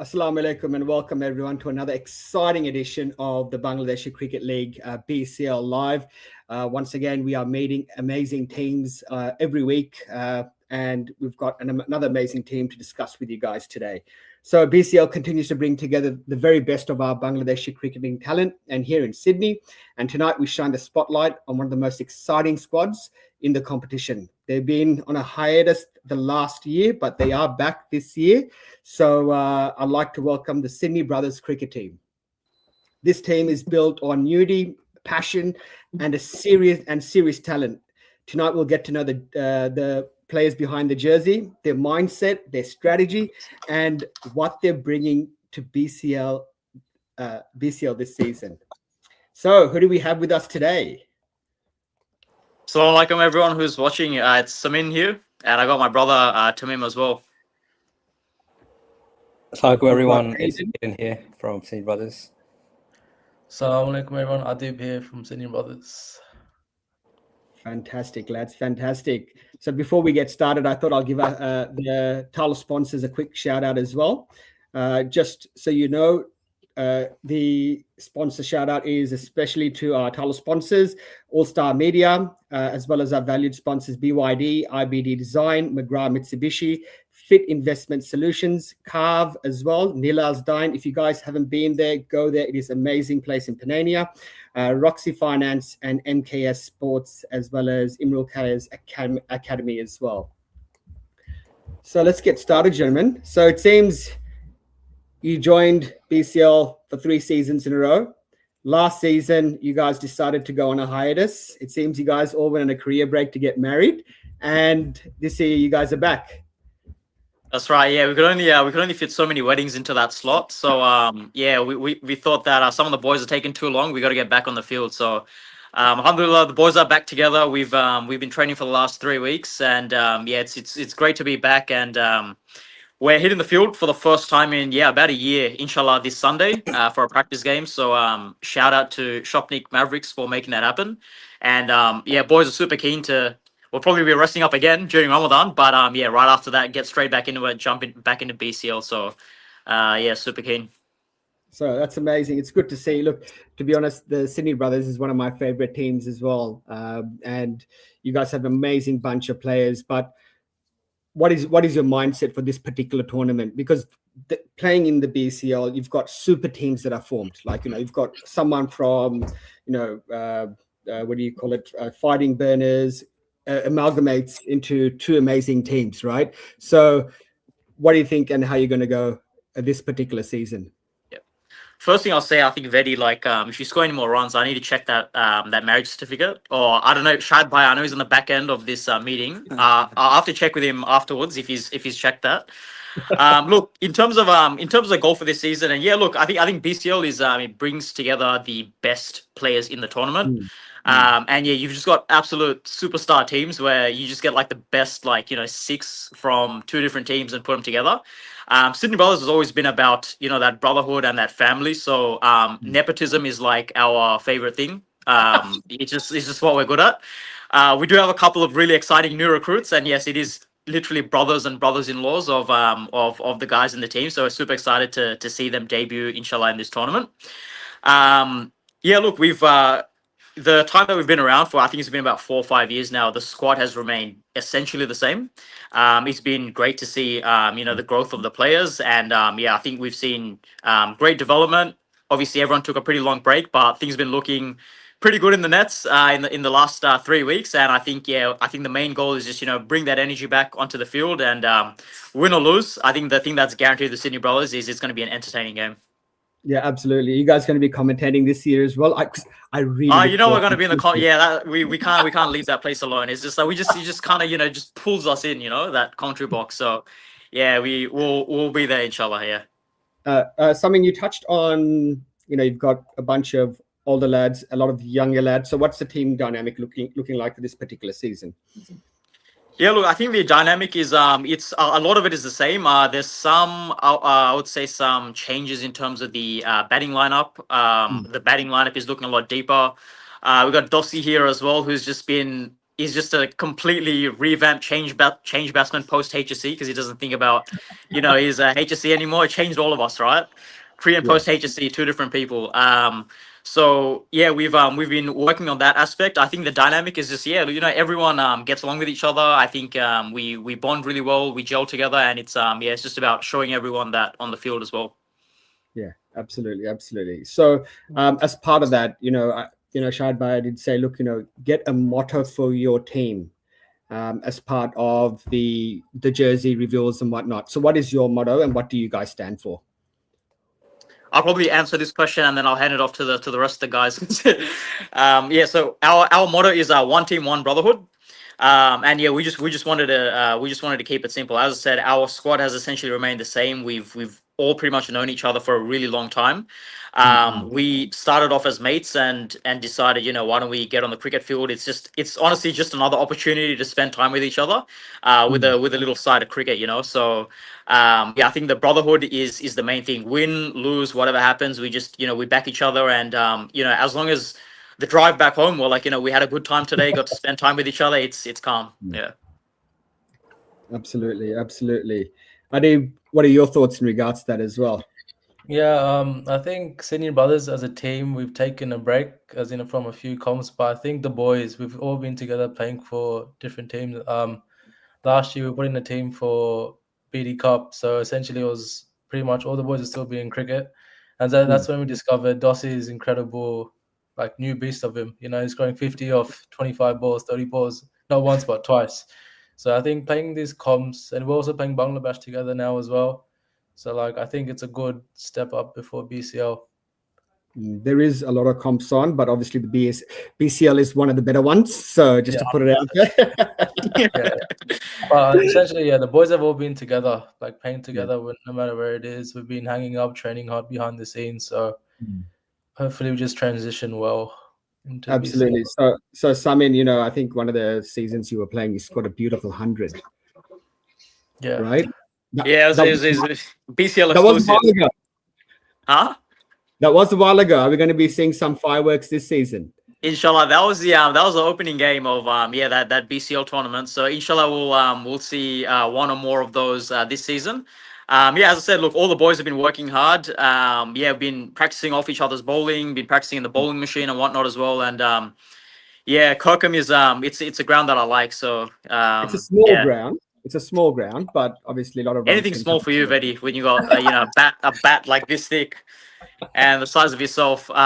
Assalamu alaikum and welcome everyone to another exciting edition of the Bangladeshi Cricket League BCL Live. Once again, we are meeting amazing teams every week and we've got another amazing team to discuss with you guys today. So BCL continues to bring together the very best of our Bangladeshi cricketing talent and here in Sydney. And tonight we shine the spotlight on one of the most exciting squads in the competition. They've been on a hiatus the last year, but they are back this year. So I'd like to welcome the Sydney Brothers cricket team. This team is built on unity, passion, and a serious talent. Tonight we'll get to know the players behind the jersey, their mindset, their strategy, and what they're bringing to BCL this season. So who do we have with us today? Assalamu alaikum everyone who's watching. It's Samin here, and I got my brother Tamim as well. Assalamu everyone, it's Aiden here from Sydney Brothers. Assalamu alaikum everyone, Adib here from Sydney Brothers. Fantastic, lads, fantastic. So before we get started, I thought I'll give the title sponsors a quick shout out as well. Just so you know, the sponsor shout out is especially to our title sponsors, All Star Media, as well as our valued sponsors BYD, IBD Design, McGrath Mitsubishi, Fit Investment Solutions, Carve as well, Nilal's Dine. If you guys haven't been there, go there. It is an amazing place in Panania. Roxy Finance and MKS Sports, as well as Imrul Kayas Academy as well. So let's get started, gentlemen. So it seems you joined BCL for 3 seasons in a row. Last season, you guys decided to go on a hiatus. It seems you guys all went on a career break to get married, and this year you guys are back. That's right. Yeah, we could only fit so many weddings into that slot. So yeah, we thought that some of the boys are taking too long. We got to get back on the field. So alhamdulillah, the boys are back together. We've been training for the last 3 weeks, and yeah, it's great to be back. And we're hitting the field for the first time in about a year, inshallah, this Sunday for a practice game. So shout out to Shopnik Mavericks for making that happen. And yeah, boys are super keen to. We'll probably be resting up again during Ramadan, but yeah, right after that, get straight back into it, back into BCL. So yeah, super keen. So that's amazing. It's good to see. Look, to be honest, the Sydney Brothers is one of my favorite teams as well. And you guys have an amazing bunch of players. But what is your mindset for this particular tournament? Because playing in the BCL, you've got super teams that are formed. Like, you've got someone from, what do you call it? Fighting Burners, amalgamates into 2 amazing teams, right? So what do you think and how you're going to go this particular season? First thing I'll say, I think Vedi, if you score any more runs, I need to check that that marriage certificate. Or I don't know, Shad Bhai, I know he's on the back end of this meeting. I'll have to check with him afterwards if he's checked that. Look, in terms of the goal for this season, and yeah, look, I think BCL is it brings together the best players in the tournament. And yeah, you've just got absolute superstar teams where you just get like the best 6 from 2 different teams and put them together. Sydney Brothers has always been about that brotherhood and that family. So nepotism is like our favorite thing. It's just what we're good at. We do have a couple of really exciting new recruits, and yes, it is literally brothers and brothers-in-laws of the guys in the team. So we're super excited to see them debut, inshallah, in this tournament. Yeah, look, we've the time that we've been around for, I think it's been about 4 or 5 years now. The squad has remained essentially the same. It's been great to see, the growth of the players, and yeah, I think we've seen great development. Obviously, everyone took a pretty long break, but things have been looking pretty good in the nets in the last 3 weeks. And I think the main goal is just bring that energy back onto the field and win or lose. I think the thing that's guaranteed to the Sydney Brothers is it's going to be an entertaining game. Yeah, absolutely. You guys going to be commentating this year as well? I really. We're going to be in the we can't leave that place alone. It's just like he just kind of just pulls us in, that commentary box. So yeah, we'll be there, inshallah. Yeah. Something you touched on. You've got a bunch of older lads, a lot of younger lads. So what's the team dynamic looking like for this particular season? Yeah, look, I think the dynamic is it's a lot of it is the same. There's some I would say some changes in terms of the batting lineup. The batting lineup is looking a lot deeper. We've got Dossi here as well, who's just been is just a completely revamped change batsman post HSC because he doesn't think about, his HSC anymore. It changed all of us, right? Pre and Yeah. post HSC, two different people. So yeah, we've been working on that aspect. I think the dynamic is just everyone gets along with each other. I think we bond really well, we gel together, and it's it's just about showing everyone that on the field as well. Yeah, absolutely. So as part of that, Shahid Bhai did say, look, get a motto for your team as part of the jersey reveals and whatnot. So what is your motto and what do you guys stand for? I'll probably answer this question and then I'll hand it off to the rest of the guys. So our motto is one team, one brotherhood. And yeah, we just wanted to keep it simple. As I said, our squad has essentially remained the same. We've all pretty much known each other for a really long time. We started off as mates and decided, why don't we get on the cricket field? It's honestly just another opportunity to spend time with each other, with a little side of cricket, So I think the brotherhood is the main thing. Win, lose, whatever happens, we just we back each other, and as long as the drive back home, well, we had a good time today, got to spend time with each other. It's calm. Yeah. Absolutely. Adi, what are your thoughts in regards to that as well? Yeah, I think Senior Brothers as a team, we've taken a break, as in from a few comps, but I think the boys, we've all been together playing for different teams. Last year we put in a team for BD Cup, so essentially it was pretty much all the boys are still being cricket, and that's when we discovered Dossie's incredible, like, new beast of him. He's scoring 50 off 25 balls, 30 balls, not once but twice. So I think playing these comps, and we're also playing Bangladesh together now as well. So I think it's a good step up before BCL. There is a lot of comps on, but obviously the BCL is one of the better ones. So just to put it out there. Yeah. But essentially, the boys have all been together, playing together, no matter where it is. We've been hanging up, training hard behind the scenes. So hopefully we just transition well into Absolutely. BCL. So Samin, I think one of the seasons you were playing, you scored a beautiful 100. Yeah. Right? It was BCL that was a exclusive. while ago. Huh? That was a while ago. Are we going to be seeing some fireworks this season? Inshallah, that was the opening game of that BCL tournament. So inshallah we'll see one or more of those this season. As I said, look, all the boys have been working hard. Been practicing off each other's bowling, been practicing in the bowling machine and whatnot as well. And Kirkham is it's a ground that I like. So it's a small ground. It's a small ground, but obviously a lot of anything small for you, Vedi, when you got a bat like this thick and the size of yourself. Look,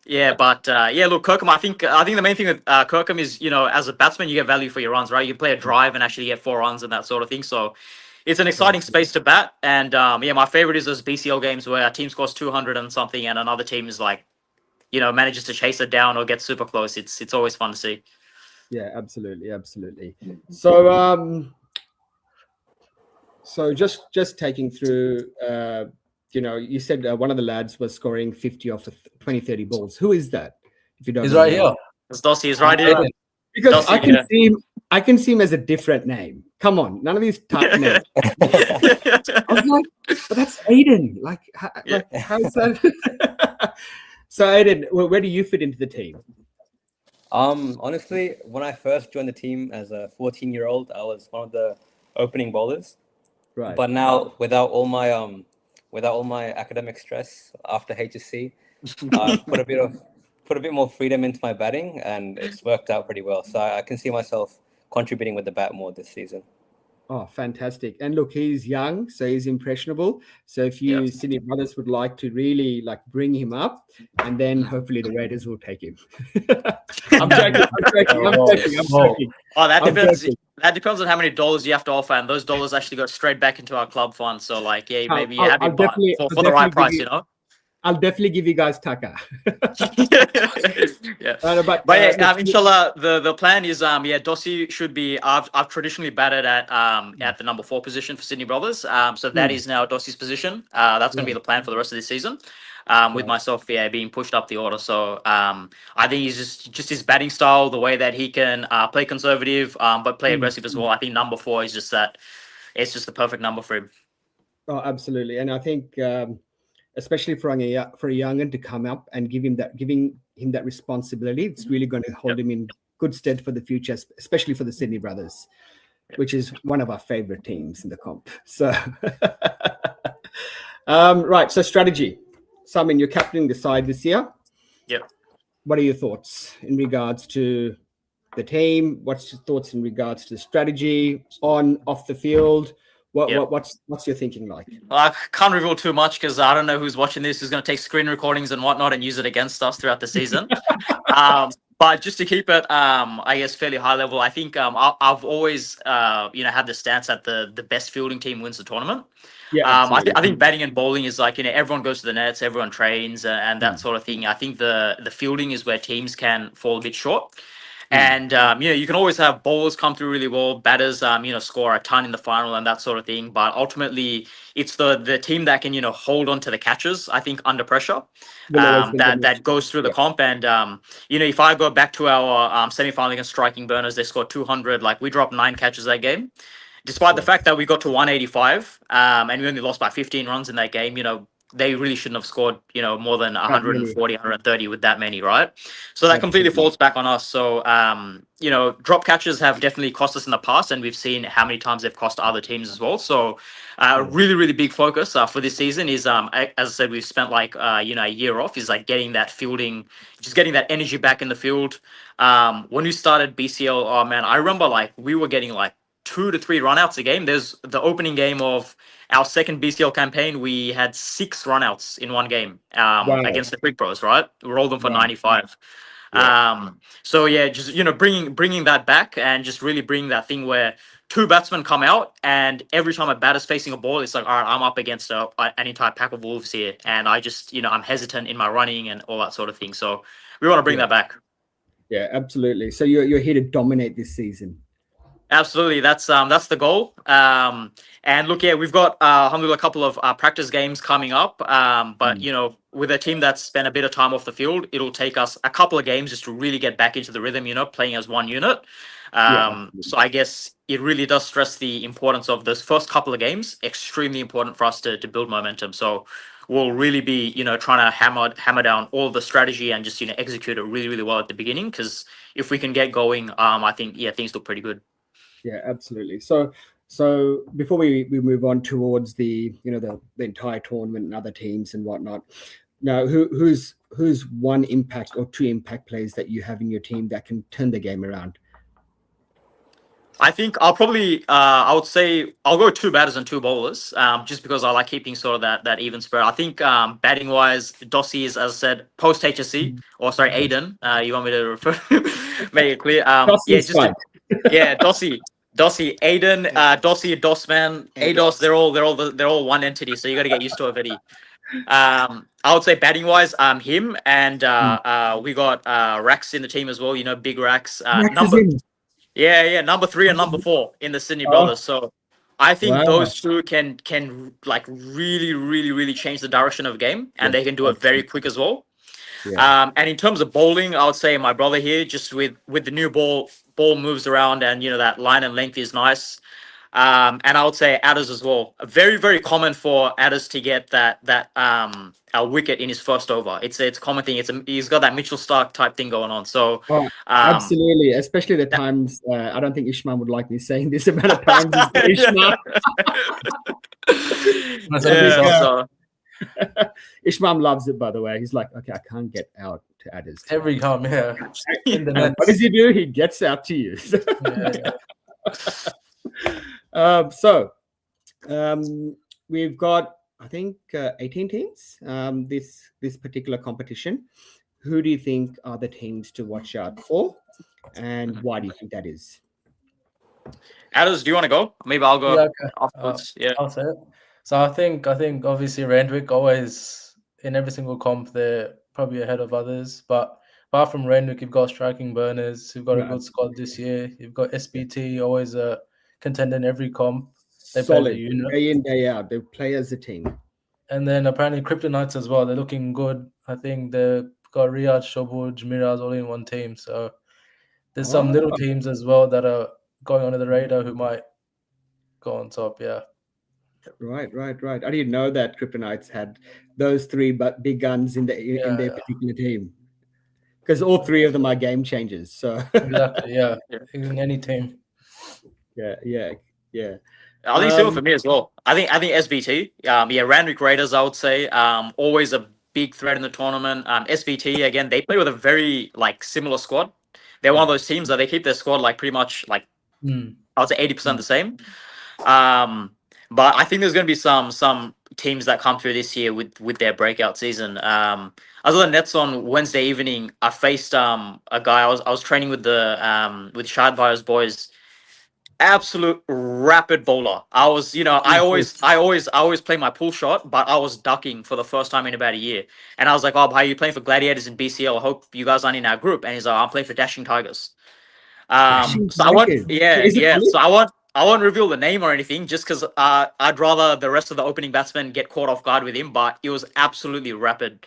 Kirkham, I think the main thing with Kirkham is, as a batsman, you get value for your runs, right? You play a drive and actually get 4 runs and that sort of thing. So it's an exciting space to bat. And my favorite is those BCL games where a team scores 200 and something and another team is manages to chase it down or get super close. It's always fun to see. Yeah, absolutely. So just taking through, you said one of the lads was scoring 50 off 20, 30 balls. Who is that? If you don't He's know right here. It's Dossie is right here. Because Dossie, I can see him as a different name. Come on, none of these type names. I was like, but that's Aiden. How's that? So Aiden, where do you fit into the team? Honestly, when I first joined the team as a 14-year-old, I was one of the opening bowlers. Right. But now, without all my academic stress after HSC, I've put a bit more freedom into my batting, and it's worked out pretty well. So I can see myself contributing with the bat more this season. Oh, fantastic. And look, he's young, so he's impressionable. So if you Sydney Brothers would like to really bring him up, and then hopefully the Raiders will take him. I'm joking. Oh, that depends. That depends on how many dollars you have to offer, and those dollars actually go straight back into our club fund. So maybe you have him for the right price, I'll definitely give you guys Taka. Inshallah, the plan is Dossie should be. I've traditionally batted at the number 4 position for Sydney Brothers. So that is now Dossie's position. That's going to be the plan for the rest of this season. With myself, being pushed up the order. So I think he's just his batting style, the way that he can play conservative, but play aggressive as well. I think number 4 is just that. It's just the perfect number for him. Oh, absolutely, and I think. Especially for a young'un to come up and giving him that responsibility, it's really going to hold him in good stead for the future, especially for the Sydney Brothers, which is one of our favorite teams in the comp. So, right. So strategy. Simon, you're captaining the side this year. Yep. What are your thoughts in regards to the team? What's your thoughts in regards to the strategy on, off the field? What's your thinking like? I can't reveal too much because I don't know who's watching this, who's going to take screen recordings and whatnot and use it against us throughout the season. But just to keep it, I guess, fairly high level, I think I've always, had the stance that the best fielding team wins the tournament. Yeah, I think batting and bowling is like, everyone goes to the nets, everyone trains and that sort of thing. I think the fielding is where teams can fall a bit short. And, you can always have bowlers come through really well, batters, score a ton in the final and that sort of thing. But ultimately, it's the team that can, hold on to the catches, I think, under pressure, that goes through the comp. And, if I go back to our semi-final against Striking Burners, they scored 200. Like, we dropped 9 catches that game. Despite the fact that we got to 185 and we only lost by 15 runs in that game, they really shouldn't have scored, more than 140, 130 with that many, right? So that completely falls back on us. So, drop catches have definitely cost us in the past, and we've seen how many times they've cost other teams as well. So, really, really big focus for this season is, as I said, we've spent like, a year off, is like getting that fielding, just getting that energy back in the field. When we started BCL, oh man, I remember like we were getting like 2 to 3 runouts a game. There's the opening game of our second BCL campaign. We had 6 runouts in one game against the Quick Bros, right? We rolled them for 95. So yeah, just, bringing that back and just really bringing that thing where 2 batsmen come out and every time a batter's facing a ball, it's like, all right, I'm up against an entire pack of wolves here. And I just, I'm hesitant in my running and all that sort of thing. So we want to bring that back. Yeah, absolutely. So you're here to dominate this season. Absolutely, that's the goal. And look, we've got alhamdulillah, a couple of practice games coming up. But with a team that's spent a bit of time off the field, it'll take us a couple of games just to really get back into the rhythm. Playing as one unit. So I guess it really does stress the importance of those first couple of games. Extremely important for us to build momentum. So we'll really be trying to hammer down all the strategy and just execute it really, really well at the beginning. Because if we can get going, I think things look pretty good. Yeah, absolutely. So before we move on towards the the entire tournament and other teams and whatnot, now who's one impact or 2 impact players that you have in your team that can turn the game around? I think I'll probably I would say I'll go 2 batters and 2 bowlers, just because I like keeping sort of that even spread. I think batting wise, Dossie is, as I said, post HSC, or sorry, Aiden. You want me to refer make it clear? Dossie, Aiden, Dossie, Dosman, Ados, they're all one entity, so you got to get used to it, Vedi. I would say batting wise, him and we got Rax in the team as well. Big Rax. Number 3 and number 4 in the Sydney Brothers. So I think those 2 can like really, really, really change the direction of the game, and they can do it very quick as well. And in terms of bowling, I would say my brother here, just with the new ball moves around and that line and length is nice. And I would say Adders as well. Very, very common for Adders to get that wicket in his first over. It's a common thing. He's got that Mitchell Stark type thing going on. So absolutely, especially the times. I don't think Ishmael would like me saying this amount of times. Ishmael. Ishmael loves it, by the way. He's like, okay, I can't get out to Adders. Every time, What does he do? He gets out to you. We've got, I think, 18 teams this particular competition. Who do you think are the teams to watch out for, and why do you think that is? Adders, do you want to go? Maybe I'll go afterwards. I'll say it. So I think obviously Randwick always in every single comp they're probably ahead of others, but apart from Randwick, you've got Striking Burners, who've got a good squad this year. You've got SBT, always a contender in every comp. They solid day in, day out. They play as a team. And then apparently Kryptonites as well. They're looking good. I think they've got Riyadh, Shobuj, Miraz all in one team. So there's some little teams as well that are going under the radar who might go on top. Yeah. Right. I didn't know that Kryptonites had those 3 big guns in their particular team. because all three of them are game changers. So Exactly. Yeah. Yeah. In any team. yeah. I think similar Um, for me as well. I think SBT. Yeah, Randwick Raiders. I would say. Always a big threat in the tournament. SBT again. They play with a very like similar squad. They're one of those teams that they keep their squad like pretty much like Mm. I would say 80% the same. But I think there's going to be some teams that come through this year with their breakout season. I was on the Nets on Wednesday evening. I faced a guy. I was training with the with Shad Buyer's boys. Absolute rapid bowler. I was, I always play my pull shot, but I was ducking for the first time in about a year. And I was like, "Oh, how are you playing for Gladiators in BCL? I hope you guys aren't in our group." And he's like, "I'm playing for Dashing Tigers." Dashing So I want, Tigers. yeah, Is it yeah. Ollie? So I won't reveal the name or anything, just because I'd rather the rest of the opening batsmen get caught off guard with him. But it was absolutely rapid.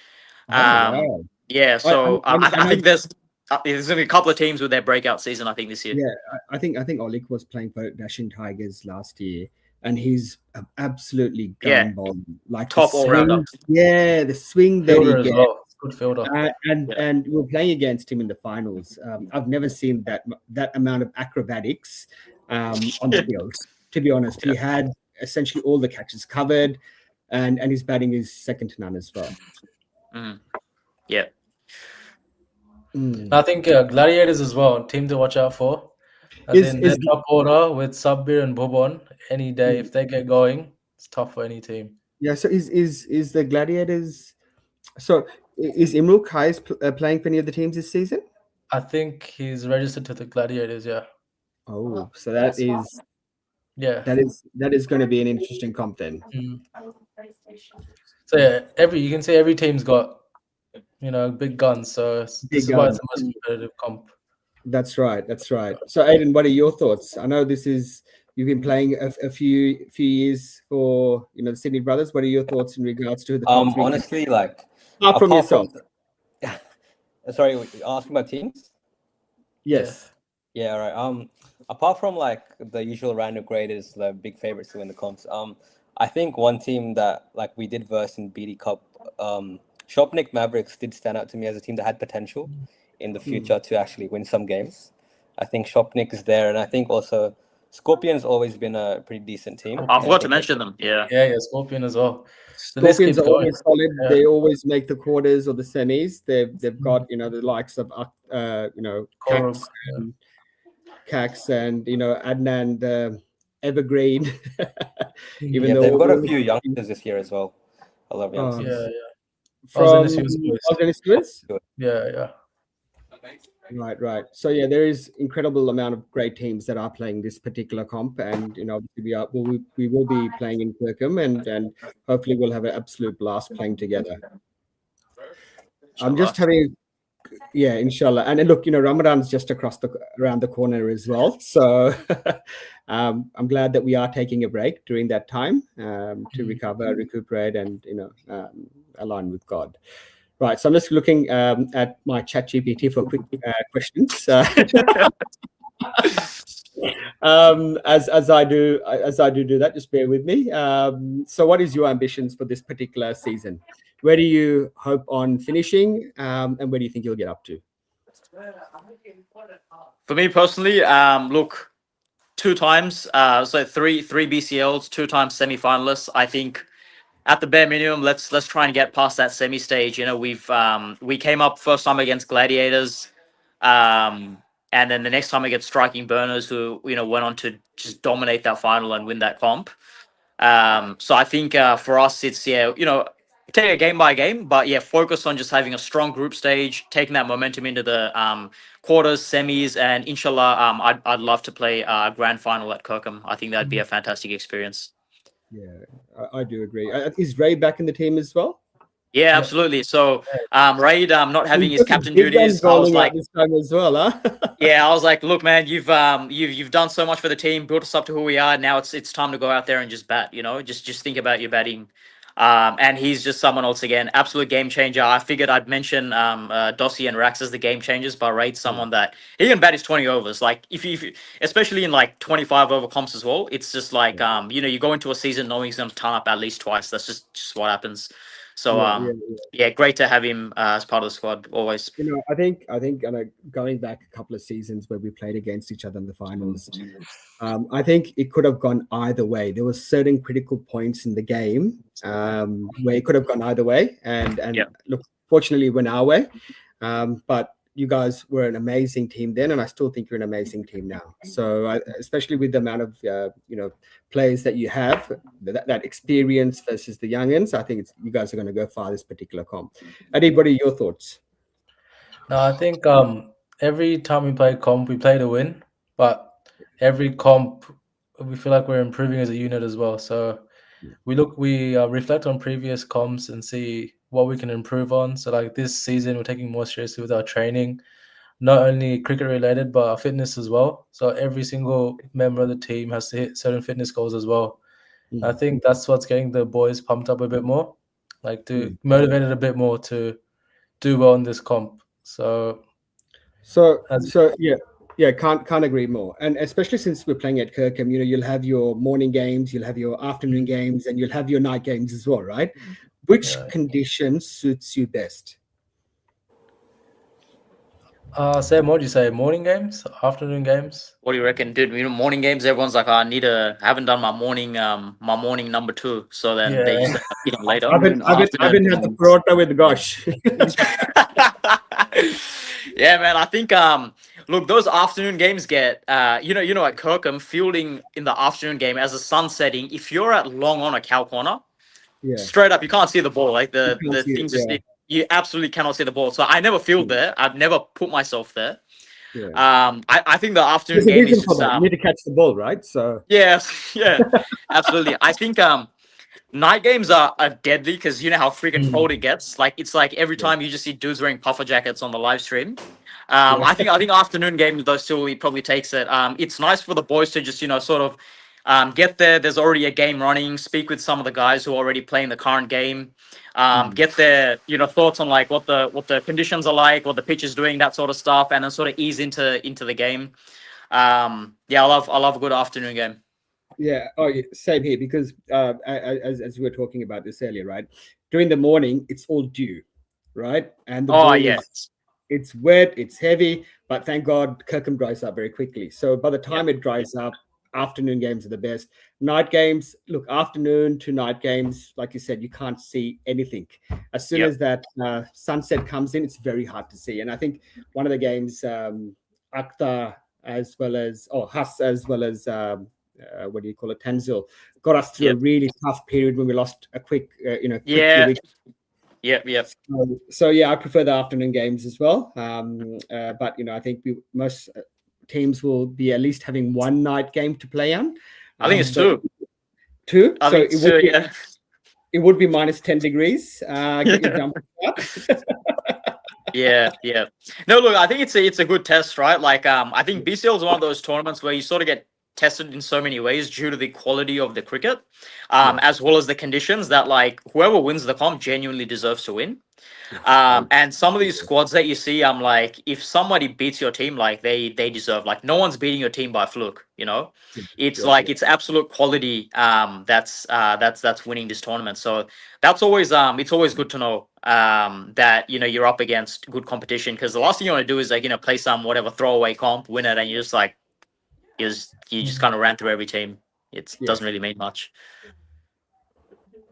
Oh wow. Yeah. So I I know. think there's gonna be a couple of teams with their breakout season. I think this year. Yeah, I think Olik was playing for Dashing Tigers last year, and he's absolutely Yeah. gun ball. Like Top the all-rounder. swing, yeah, the swing that Fielder he as gets. well. Good fielder. And we're playing against him in the finals. I've never seen that amount of acrobatics on the field. To be honest, he had essentially all the catches covered, and his batting is second to none as well. Yeah. I think Gladiators as well, team to watch out for. Is Their top order with Sabbir and Bhubon any day. If they get going, it's tough for any team. yeah? So is the Gladiators? So is Imrul Kais playing for any of the teams this season? I think he's registered to the Gladiators. Yeah. Oh, so that is Yeah. that is going to be an interesting comp then. So yeah, you can say every team's got big guns. So this is why it's the most competitive comp. That's right. So Aiden, what are your thoughts? I know you've been playing a few years for the Sydney Brothers. What are your thoughts in regards to the comp? Honestly, like apart from yourself. Sorry, you're asking about teams? Yes. Yeah, right. Apart from like the usual random graders, the big favorites to win the comps, I think one team that like we did verse in BD Cup, Shopnik Mavericks did stand out to me as a team that had potential in the future to actually win some games. I think Shopnik is there, and I think also Scorpion's always been a pretty decent team. I forgot to mention them. Yeah. Yeah, Scorpion as well. Scorpions are always solid. Yeah. They always make the quarters or the semis. They've got the likes of Cax and Adnan the Evergreen. Even though they've got a few youngsters this year as well. I love youngsters. From Yeah. Right. So yeah, there is incredible amount of great teams that are playing this particular comp, and obviously we will be playing in Kirkham, and hopefully we'll have an absolute blast playing together. I'm just having, inshallah. And look, Ramadan's just around the corner as well. So I'm glad that we are taking a break during that time to recover, recuperate, and align with God. Right, so I'm just looking at my chat GPT for quick questions. As I do that, just bear with me. So what is your ambitions for this particular season? Where do you hope on finishing, and where do you think you'll get up to? For me personally, look, 2 times, so three BCLs, 2 times semi-finalists. I think at the bare minimum, let's try and get past that semi stage. We came up first time against Gladiators, and then the next time against Striking Burners, who went on to just dominate that final and win that comp. So I think for us, it's take it game by game, but focus on just having a strong group stage, taking that momentum into the quarters, semis, and inshallah, I'd love to play a grand final at Kirkham. I think that'd be a fantastic experience. Yeah, I do agree. Is Ray back in the team as well? Yeah, absolutely. So Ray not having his captain duties, I was like, this time as well, huh? Yeah, I was like, look, man, you've done so much for the team, built us up to who we are. Now it's time to go out there and just bat. Just think about your batting. And he's just someone else again, absolute game changer. I figured I'd mention Dossie and Rax as the game changers, but Ray's someone that he can bat his 20 overs. Like if especially in like 25 over comps as well, it's just like you go into a season knowing he's going to turn up at least twice. That's just what happens. So great to have him as part of the squad always. I think going back a couple of seasons where we played against each other in the finals, I think it could have gone either way. There were certain critical points in the game where it could have gone either way, and look, fortunately, it went our way. But you guys were an amazing team then, and I still think you're an amazing team now. So, especially with the amount of players that you have, that experience versus the youngins, I think you guys are going to go far this particular comp. Anybody, your thoughts? No, I think every time we play comp, we play to win, but every comp we feel like we're improving as a unit as well. So we reflect on previous comps and see what we can improve on. So like this season, we're taking more seriously with our training, not only cricket related, but our fitness as well. So every single member of the team has to hit certain fitness goals as well. I think that's what's getting the boys pumped up a bit more, like to motivate it a bit more to do well in this comp. So can't agree more. And especially since we're playing at Kirkham, you'll have your morning games, you'll have your afternoon games, and you'll have your night games as well, right? Which condition suits you best? Sam, what do you say? Morning games, afternoon games? What do you reckon, dude? Morning games. Everyone's like, I haven't done my morning number 2. So then they just end up later. I've been had the parota with Gosh. Yeah, man. I think look, those afternoon games get at Kirkham, fielding in the afternoon game as the sun's setting. If you're at long on a cow corner, straight up, you can't see the ball. Like the things you absolutely cannot see the ball. So I never field there. I've never put myself there. I think the afternoon game is just, you need to catch the ball, right? So yeah, absolutely. I think night games are deadly because you know how freaking cold it gets. Like it's like every time you just see dudes wearing puffer jackets on the live stream. I think afternoon games though still he probably takes it. It's nice for the boys to just sort of get there. There's already a game running. Speak with some of the guys who are already playing the current game. Get their thoughts on like what the conditions are like, what the pitch is doing, that sort of stuff, and then sort of ease into the game. I love a good afternoon game. Yeah. Oh, same here because as we were talking about this earlier, right? During the morning, it's all dew, right? And the ball it's wet, it's heavy, but thank God Kirkham dries up very quickly. So by the time it dries up, afternoon games are the best. Night games, look, afternoon to night games, like you said, you can't see anything. As soon as that sunset comes in, it's very hard to see. And I think one of the games, Akhtar as well as Hasse as well as Tanzil got us through a really tough period when we lost a quick few weeks. So I prefer the afternoon games as well. But I think most teams will be at least having one night game to play on. I think it's two. Two. I think it's two. It would be minus 10 degrees. Get your jumper up. Yeah. No, look, I think it's a good test, right? Like, I think BCL is one of those tournaments where you sort of get tested in so many ways due to the quality of the cricket, as well as the conditions that like whoever wins the comp genuinely deserves to win. And some of these squads that you see, I'm like, if somebody beats your team, like they deserve. Like no one's beating your team by fluke. It's it's absolute quality. That's winning this tournament. So that's always it's always good to know that you're up against good competition, because the last thing you want to do is like play some whatever throwaway comp, win it, and you're just like you just kind of ran through every team. It doesn't really mean much.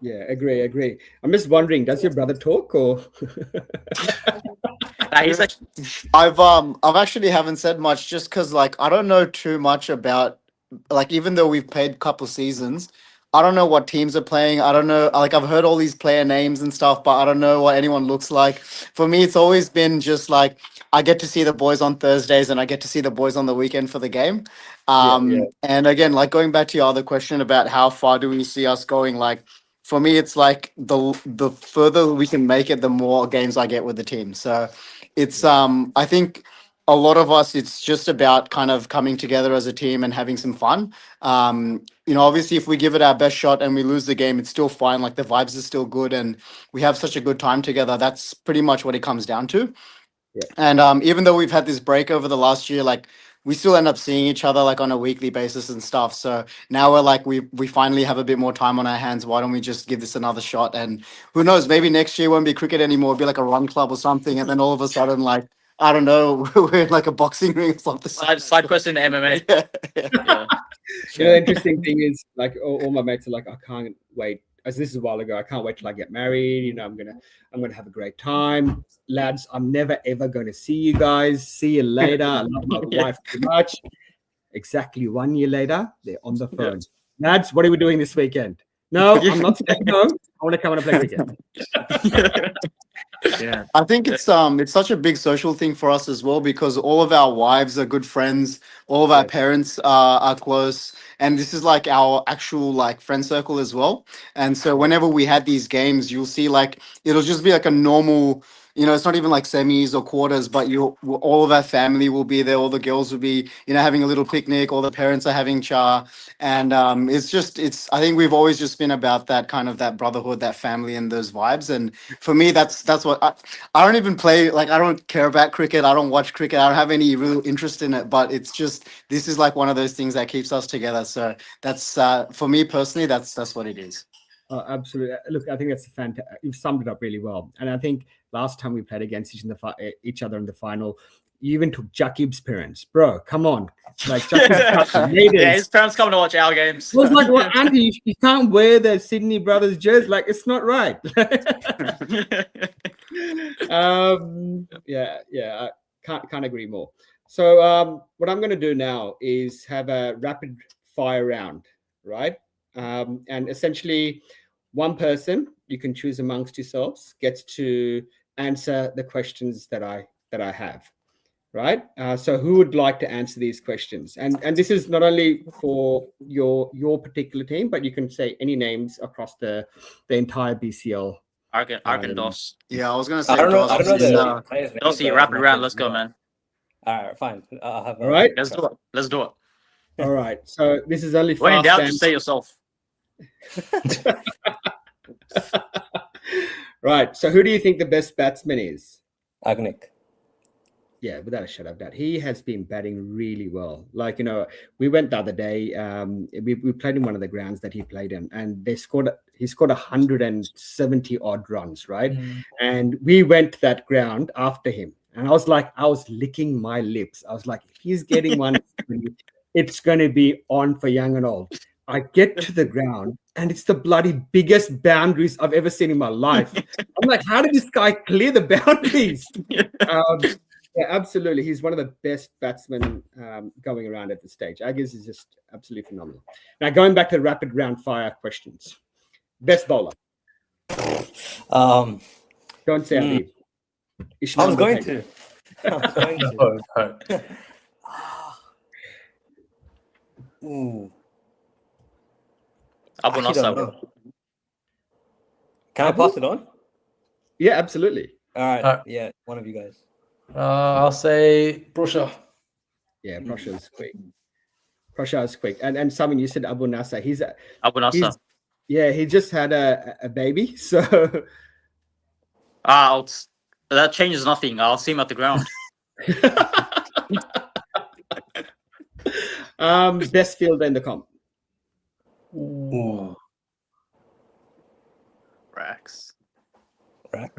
Yeah, agree. I'm just wondering, does your brother talk or? He's like, I've actually haven't said much just because like I don't know too much about, like, even though we've played a couple seasons, I don't know what teams are playing. I don't know, like I've heard all these player names and stuff, but I don't know what anyone looks like. For me, it's always been just like I get to see the boys on Thursdays and I get to see the boys on the weekend for the game. And again, like going back to your other question about how far do we see us going, like for me, it's like the further we can make it, the more games I get with the team. So it's I think a lot of us, it's just about kind of coming together as a team and having some fun. Obviously, if we give it our best shot and we lose the game, it's still fine. Like the vibes are still good and we have such a good time together. That's pretty much what it comes down to. Yeah. And even though we've had this break over the last year, like we still end up seeing each other like on a weekly basis and stuff. So now we're like, we finally have a bit more time on our hands. Why don't we just give this another shot? And who knows, maybe next year won't be cricket anymore. It'll be like a run club or something. And then all of a sudden, like, I don't know, we're in like a boxing ring or something. Side quest into MMA. Yeah, yeah. Yeah. You know, the interesting thing is, like, all my mates are like, I can't wait. As this is a while ago, I can't wait till I get married. You know, I'm gonna have a great time, lads. I'm never ever gonna see you guys. See you later. I love my wife too much. Exactly 1 year later, they're on the phone. Lads, what are we doing this weekend? No, I'm not staying home. I want to come and play cricket. Yeah. I think it's such a big social thing for us as well, because all of our wives are good friends, all of our parents are close, and this is like our actual like friend circle as well. And so whenever we had these games, you'll see like it'll just be like a normal, you know, it's not even like semis or quarters, but all of our family will be there, all the girls will be, you know, having a little picnic, all the parents are having cha, and it's I think we've always just been about that kind of that brotherhood, that family, and those vibes. And for me, that's what I don't even play, like I don't care about cricket, I don't watch cricket, I don't have any real interest in it, but it's just, this is like one of those things that keeps us together. So that's for me personally, that's what it is. Oh, absolutely. Look, I think that's fantastic. You've summed it up really well. And I think last time we played against each other in the final, you even took Jakib's parents. Bro, come on. Like, Yeah, his parents come to watch our games. I was like, well, Andy, you can't wear the Sydney Brothers jersey. Like, it's not right. I can't agree more. So what I'm going to do now is have a rapid fire round, right? And essentially, one person you can choose amongst yourselves gets to answer the questions that I have, right? So who would like to answer these questions? And this is not only for your particular team, but you can say any names across the entire BCL. Arkandos. Yeah, I was gonna say. I don't know Dos. the players' names, Dossie, but rapid I'm round. not Let's go, man. All right, fine. I'll have. All right. Let's do it. Let's do it. All right. So this is only When in fast doubt, and just say yourself. right. So who do you think the best batsman is? Agnik. Yeah, without a shadow of doubt, he has been batting really well. Like, you know, we went the other day. We played in one of the grounds that he played in, and he scored 170 odd runs, right? And we went to that ground after him, and I was licking my lips. I was like, if he's getting one, it's going to be on for young and old. I get to the ground, and it's the bloody biggest boundaries I've ever seen in my life. I'm like, how did this guy clear the boundaries? Yeah, absolutely. He's one of the best batsmen going around at this stage. Aggies is just absolutely phenomenal. Now, going back to the rapid round fire questions. Best bowler. Don't say Abid. I was going to. Ooh. Abu Nasser, bro. Can I pass it on? Yeah, absolutely. All right. Yeah, one of you guys. I'll say Brusha. Yeah, Brusha is quick. Brusha is quick. And Simon, you said Abu Nasser. Abu Nasser. Yeah, he just had a baby. So that changes nothing. I'll see him at the ground. Best fielder in the comp. Ooh. Rax.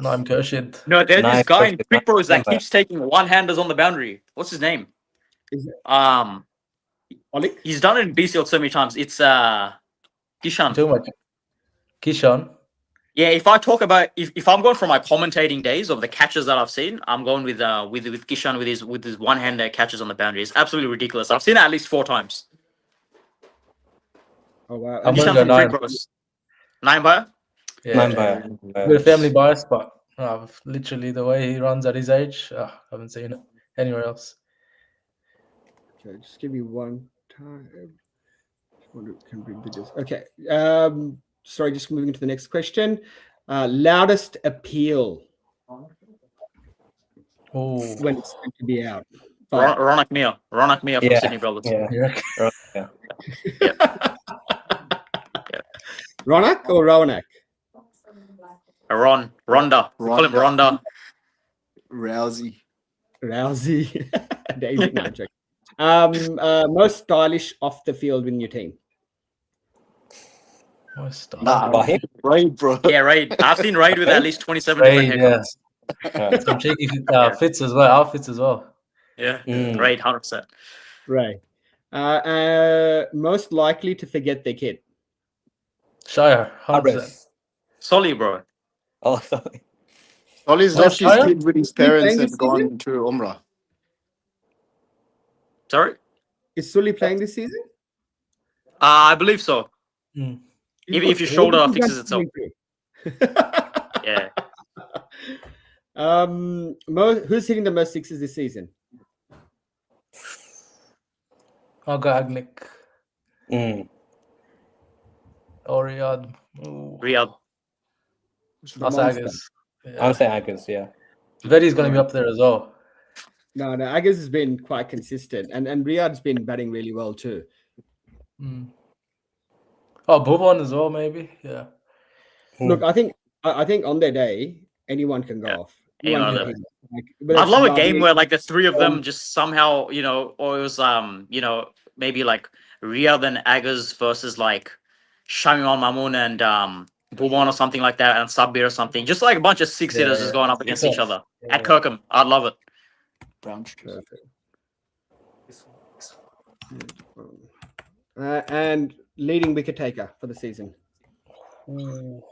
Naim Khurshid. No, there's this guy in Quick Bros that Remember. keeps taking one-handers on the boundary. What's his name? Is it Olik? He's done it in BCL so many times. It's Kishan. Too much. Kishan. Yeah, if I talk about if I'm going from my commentating days of the catches that I've seen, I'm going with Kishan with his one-hander catches on the boundary. It's absolutely ridiculous. I've seen it at least 4 times. Oh wow. I'm Kishan gonna go from Quick 9. Bros. 9 by? Yeah. With a family bias, but literally the way he runs at his age, I haven't seen it anywhere else. Okay, just give me one time. Can bring videos. Okay. Sorry, just moving to the next question. Loudest appeal when it's meant to be out. Ronak Mia. Ronak Mia from Sydney Brothers. Yeah. Ronak or Ronak? Ronda. We call him Ronda. Rousey. David, no, I'm joking. Most stylish off the field in your team. Most stuff. Nah, Bahim? right, bro. Yeah, Raid. I've seen Raid with at least 27 Raid, different yeah. haircuts. Right. Some cheeky Yeah. fits as well, outfits as well. Yeah, Mm. Raid, 100%. Right. Most likely to forget their kid. Shire, 100%. Abres. Solly, bro. Oh, sorry. Ollie's No left his Shire? kid with his Is he parents playing and this gone to Umrah. Sorry? Is Sully playing this season? I believe so. Mm. If your What shoulder is he fixes itself. going through? Yeah. Who's hitting the most sixes this season? I'll go Agnic Mm. or Riyadh. Ooh. Riyadh. The I'll say monster. Agus. I'm Yeah. saying Agus, yeah. Vetti's going to be up there as well. No, Agus has been quite consistent, and Riyadh's been batting really well too. Mm. Oh, Bhuvan as well, maybe. Yeah. Look, I think on their day, anyone can go Yeah, off. anyone Anyone on can their hit. Like, whether I'd it's love a Nabi, game where like the three of them Um, just somehow, or it was maybe like Riyadh and Agaz versus like Shamion Mamoon and Bhuvan or something like that, and Sabir or something. Just like a bunch of six hitters just going up against each other at Kirkham. I'd love it. Brown. Perfect. And leading wicket taker for the season. Ooh.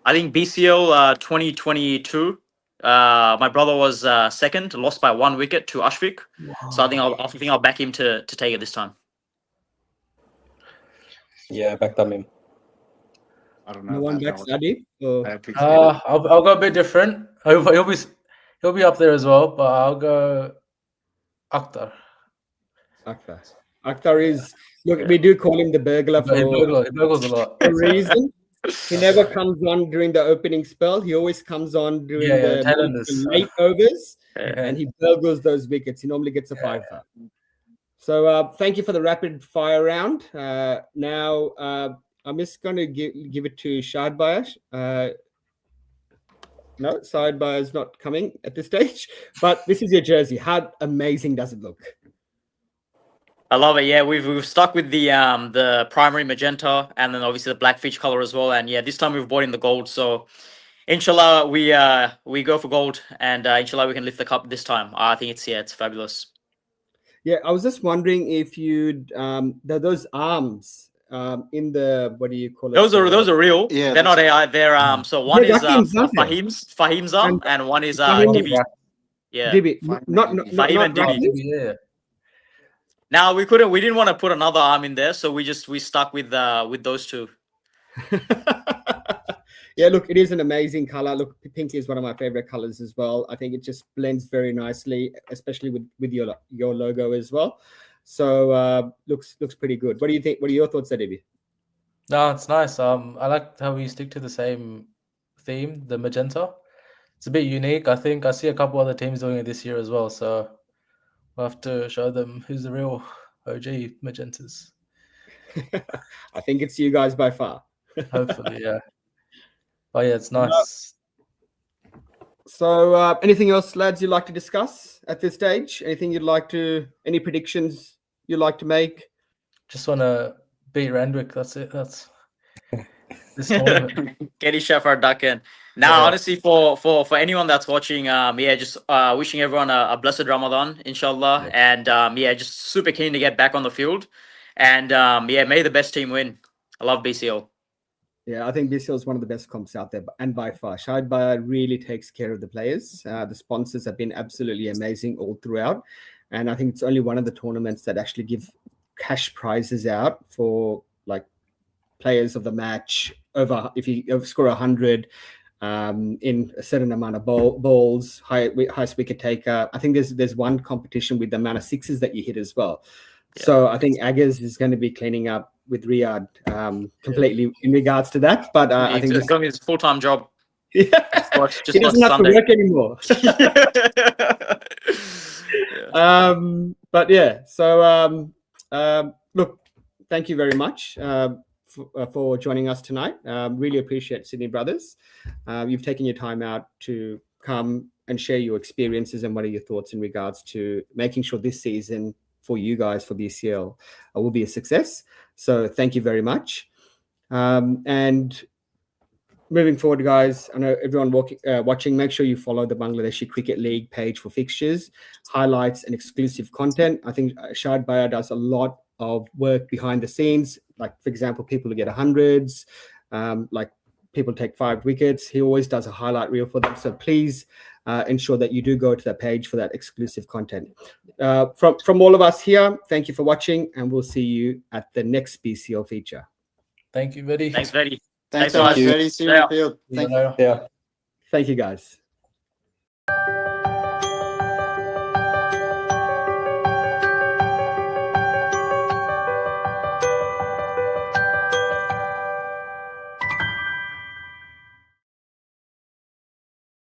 I think BCL 2022. My brother was second, lost by 1 wicket to Ashvik. So I think I'll back him to take it this time. Yeah, back them him. I don't know. No one about backs that Adib? Or... I appreciate it. I'll go a bit different. He'll be up there as well, but I'll go Akhtar. Akhtar. Akhtar is, look, we do call him the burglar But he for burgles a lot. a reason. He never comes on during the opening spell. He always comes on during Yeah, talent is- the late overs, Yeah. and he burgles those wickets. He normally gets a fiver. So thank you for the rapid fire round. Now I'm just going to give it to Shahid Bayash. No, Shahid Bayash is not coming at this stage, but this is your jersey. How amazing does it look? I love it. Yeah, we've stuck with the primary magenta and then obviously the black fish color as well. And yeah, this time we've brought in the gold. So inshallah we go for gold, and inshallah we can lift the cup this time. I think it's fabulous. Yeah, I was just wondering if you'd those arms in the, what do you call it? Those are real. Yeah, They're not that's- AI. They're so one Yeah, is Rahim's, aren't they? Fahim's arm, and one is Fahim- Dibi. Yeah. Dibi, Fine. not Fahim and Dibi. Rahim. Yeah. Now we didn't want to put another arm in there, so we stuck with those two. Yeah, look, it is an amazing color. Look, pink is one of my favorite colors as well. I think it just blends very nicely, especially with your logo as well. So looks pretty good. What do you think? What are your thoughts, Dibi? No, it's nice. I like how we stick to the same theme, the magenta. It's a bit unique. I think I see a couple other teams doing it this year as well. So we'll have to show them who's the real OG magentas. I think it's you guys by far. Hopefully, yeah. Oh yeah, it's nice. So anything else, lads, you'd like to discuss at this stage? Any predictions you'd like to make? Just want to beat Randwick. That's it. That's this tournament. Get his Shafar duck in. Now, honestly, for anyone that's watching, just wishing everyone a blessed Ramadan, inshallah, and just super keen to get back on the field, and may the best team win. I love BCL. Yeah, I think BCL is one of the best comps out there, and by far. Shahid Bhai really takes care of the players. The sponsors have been absolutely amazing all throughout, and I think it's only one of the tournaments that actually give cash prizes out for like players of the match over if you score 100 in a certain amount of balls, highest wicket taker. I think there's one competition with the amount of sixes that you hit as well. Yeah. So I think Agaz is going to be cleaning up with Riyadh completely in regards to that. But I think it's going to be his full-time job. Yeah. He doesn't have to work anymore. But yeah, so look, thank you very much for joining us tonight. Really appreciate Sydney Brothers. You've taken your time out to come and share your experiences and what are your thoughts in regards to making sure this season for you guys for BCL will be a success. So thank you very much. And moving forward, guys, I know everyone watching, make sure you follow the Bangladeshi Cricket League page for fixtures, highlights, and exclusive content. I think Shahid Bhaiya does a lot of work behind the scenes. Like, for example, people who get hundreds, like people take 5 wickets. He always does a highlight reel for them. So please ensure that you do go to that page for that exclusive content. From all of us here, thank you for watching, and we'll see you at the next BCL feature. Thank you, Vedi. Thanks, Vedi. Thanks Thanks, so much, guys. Freddie. See you in the field. See you Thank you. later. Yeah. Thank you, guys.